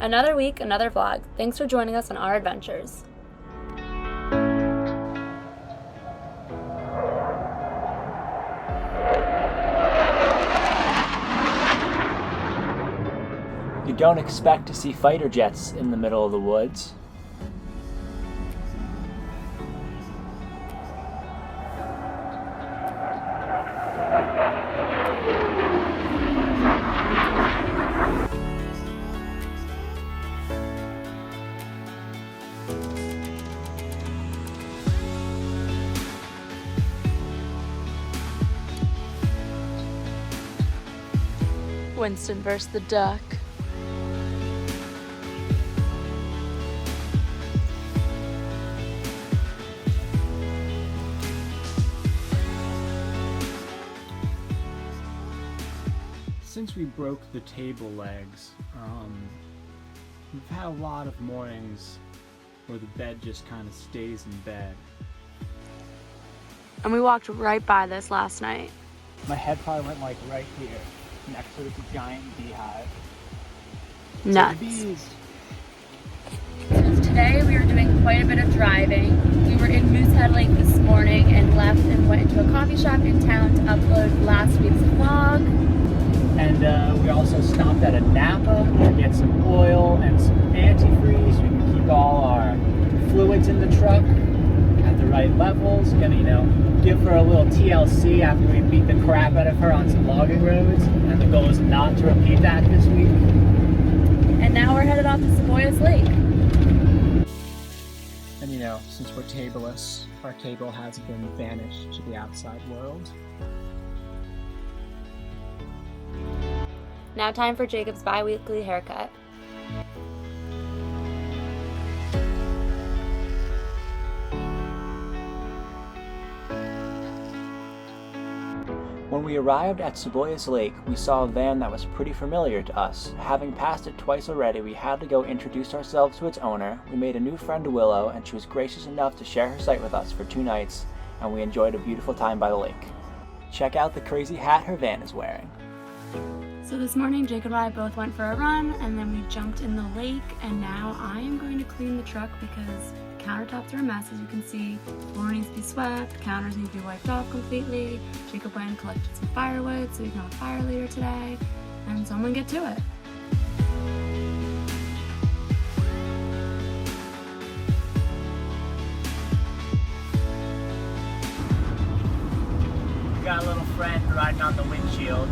Another week, another vlog. Thanks for joining us on our adventures. You don't expect to see fighter jets in the middle of the woods. Winston versus the duck. Since we broke the table legs, we've had a lot of mornings where the bed just kind of stays in bed. And we walked right by this last night. My head probably went like right here, next to this giant beehive. Nuts. So the bees. So today we were doing quite a bit of driving. We were in Moosehead Lake this morning and left and went into a coffee shop in town to upload last week's vlog. And we also stopped at a Napa to get some oil and some antifreeze. We can keep all our fluids in the truck at the right levels. Gonna, give her a little TLC after we beat the crap out of her on some logging roads. And the goal is not to repeat that this week. And now we're headed off to Cebollas Lake. And since we're tableless, our table has been banished to the outside world. Now time for Jacob's bi-weekly haircut. When we arrived at Cebollas Lake, we saw a van that was pretty familiar to us. Having passed it twice already, we had to go introduce ourselves to its owner. We made a new friend, Willow, and she was gracious enough to share her site with us for 2 nights, and we enjoyed a beautiful time by the lake. Check out the crazy hat her van is wearing. So this morning, Jacob and I both went for a run, and then we jumped in the lake, and now I am going to clean the truck because the countertops are a mess, as you can see. The floor needs to be swept, the counters need to be wiped off completely. Jacob went and collected some firewood so we can have a fire later today, and so I'm gonna get to it. We got a little friend riding on the windshield.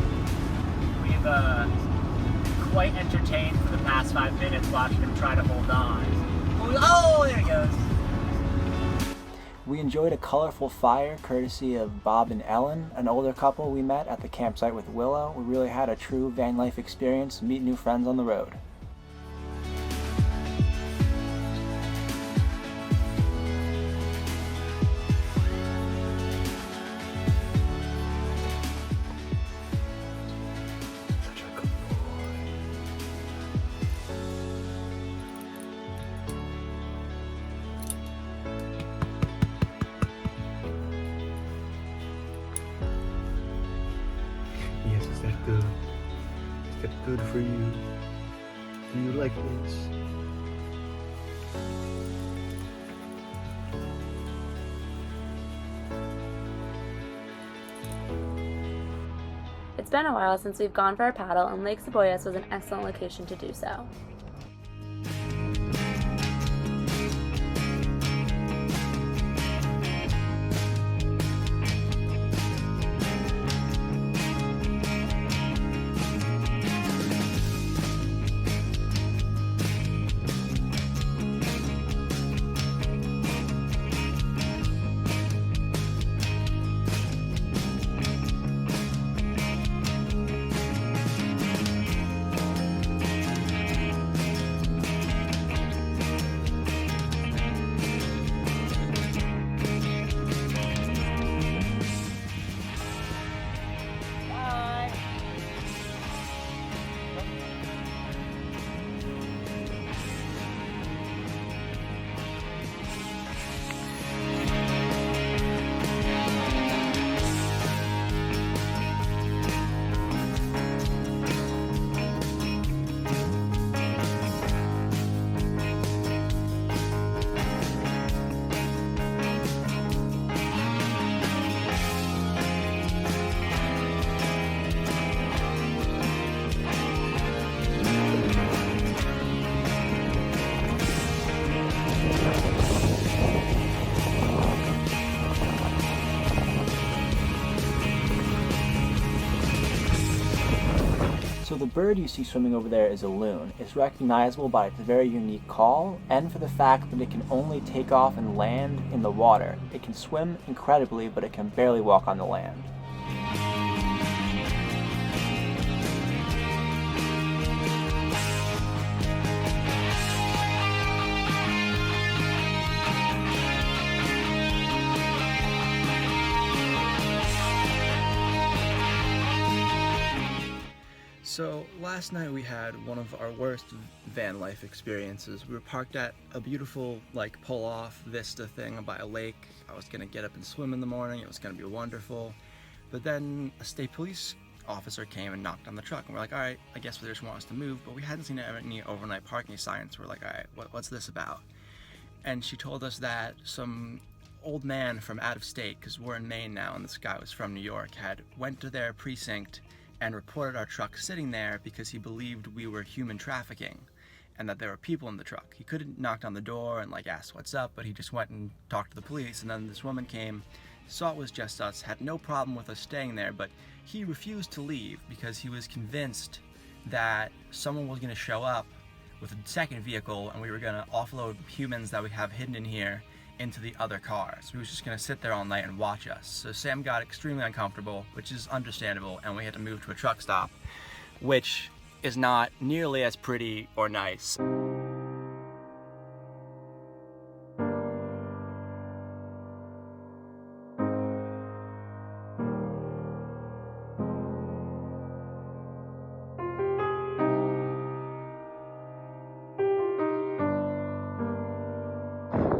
We've quite entertained for the past 5 minutes watching him try to hold on. Oh, there he goes. We enjoyed a colorful fire courtesy of Bob and Ellen, an older couple we met at the campsite with Willow. We really had a true van life experience, meet new friends on the road. Yes, is that good? Is that good for you? Do you like this? It's been a while since we've gone for a paddle, and Lake Cebollas was an excellent location to do so. the bird you see swimming over there is a loon. It's recognizable by its very unique call and for the fact that it can only take off and land in the water. It can swim incredibly, but it can barely walk on the land. So last night we had one of our worst van life experiences. We were parked at a beautiful pull-off vista thing by a lake. I was gonna get up and swim in the morning. It was gonna be wonderful. But then a state police officer came and knocked on the truck and we're like, all right, I guess they just want us to move, but we hadn't seen any overnight parking signs. We're like, all right, what's this about? And she told us that some old man from out of state, because we're in Maine now and this guy was from New York, had went to their precinct and reported our truck sitting there because he believed we were human trafficking and that there were people in the truck. He could have knocked on the door and asked what's up, but he just went and talked to the police, and then this woman came, saw it was just us, had no problem with us staying there, but he refused to leave because he was convinced that someone was going to show up with a second vehicle and we were going to offload humans that we have hidden in here into the other cars. He was just gonna sit there all night and watch us. So Sam got extremely uncomfortable, which is understandable, and we had to move to a truck stop, which is not nearly as pretty or nice.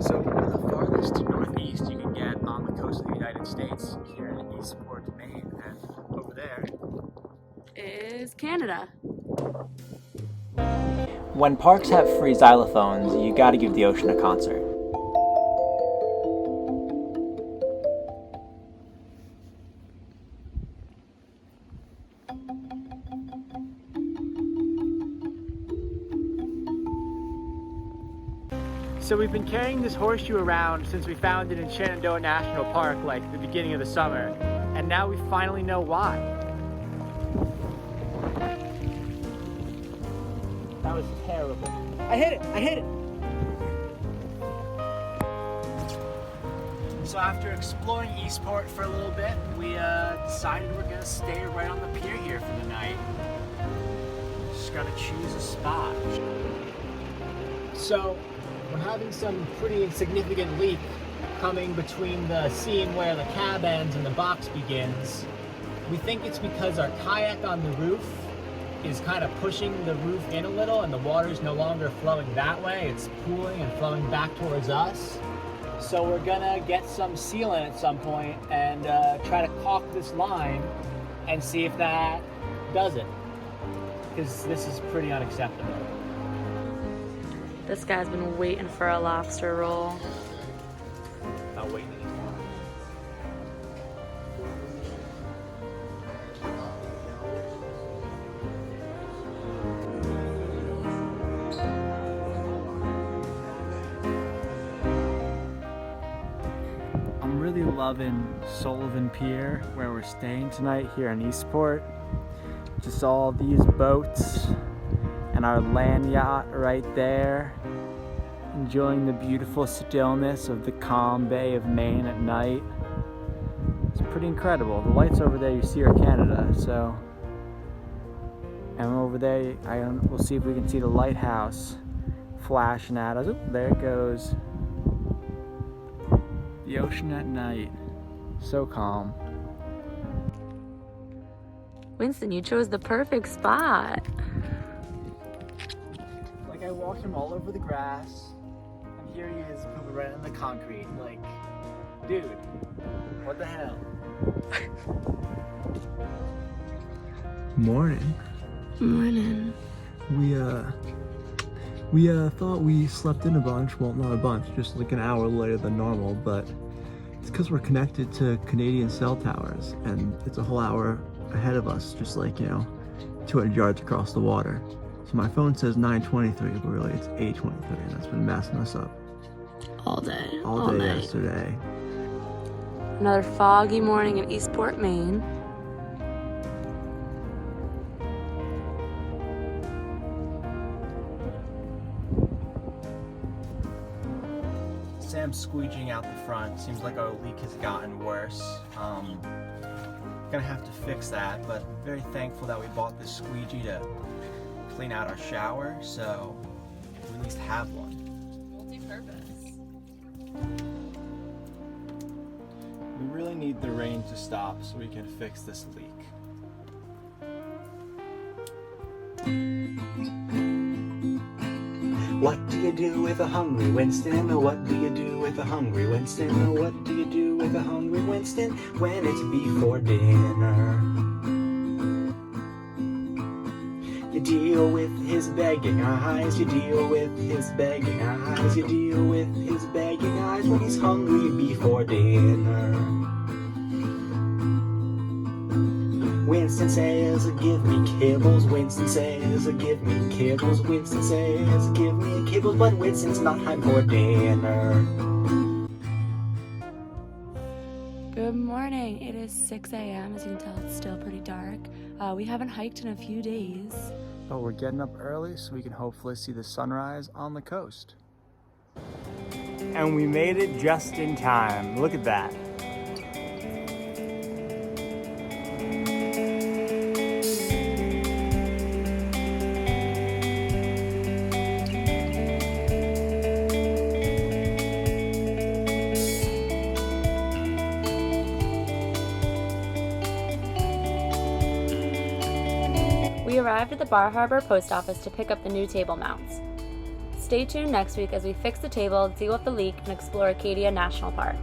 So we're the farthest northeast you can get on the coast of the United States, here in Eastport, Maine, and over there Is Canada. When parks have free xylophones, you gotta give the ocean a concert. So we've been carrying this horseshoe around since we found it in Shenandoah National Park, the beginning of the summer, and now we finally know why. That was terrible. I hit it! So after exploring Eastport for a little bit, we decided we're gonna stay right on the pier here for the night. Just gotta choose a spot. So we're having some pretty insignificant leak coming between the seam where the cab ends and the box begins. We think it's because our kayak on the roof is kind of pushing the roof in a little and the water's no longer flowing that way. It's pooling and flowing back towards us. So we're gonna get some sealant at some point and try to caulk this line and see if that does it. Because this is pretty unacceptable. This guy's been waiting for a lobster roll. Not waiting anymore. I'm really loving Sullivan Pier, where we're staying tonight here in Eastport. Just all these boats and our land yacht right there, enjoying the beautiful stillness of the calm Bay of Maine at night. It's pretty incredible. The lights over there you see are Canada, so, and over there we'll see if we can see the lighthouse flashing at us. Oop, there it goes. The ocean at night, so calm. Winston, you chose the perfect spot. I walked him all over the grass, and here he is pooping right in the concrete. Dude, what the hell? Morning. Morning. We thought we slept in a bunch. Well, not a bunch, just an hour later than normal, but it's because we're connected to Canadian cell towers, and it's a whole hour ahead of us, just 200 yards across the water. So my phone says 9:23, but really it's 8:23, and that's been messing us up. All day. All day night. yesterday. Another foggy morning in Eastport, Maine. Sam's squeegeeing out the front. Seems like our leak has gotten worse. Gonna have to fix that, but very thankful that we bought this squeegee to clean out our shower, so we at least have one. Multi-purpose. We really need the rain to stop so we can fix this leak. What do you do with a hungry Winston? What do you do with a hungry Winston? What do you do with a hungry Winston when it's before dinner? You deal with his begging eyes, you deal with his begging eyes, you deal with his begging eyes when he's hungry before dinner. Winston says, give me kibbles. Winston says, give me kibbles. Winston says, give me kibbles, but Winston's not time for dinner. Good morning. It is 6 a.m. As you can tell, it's still pretty dark. We haven't hiked in a few days. But we're getting up early so we can hopefully see the sunrise on the coast. And we made it just in time. Look at that. We arrived at the Bar Harbor post office to pick up the new table mounts. Stay tuned next week as we fix the table, deal with the leak, and explore Acadia National Park.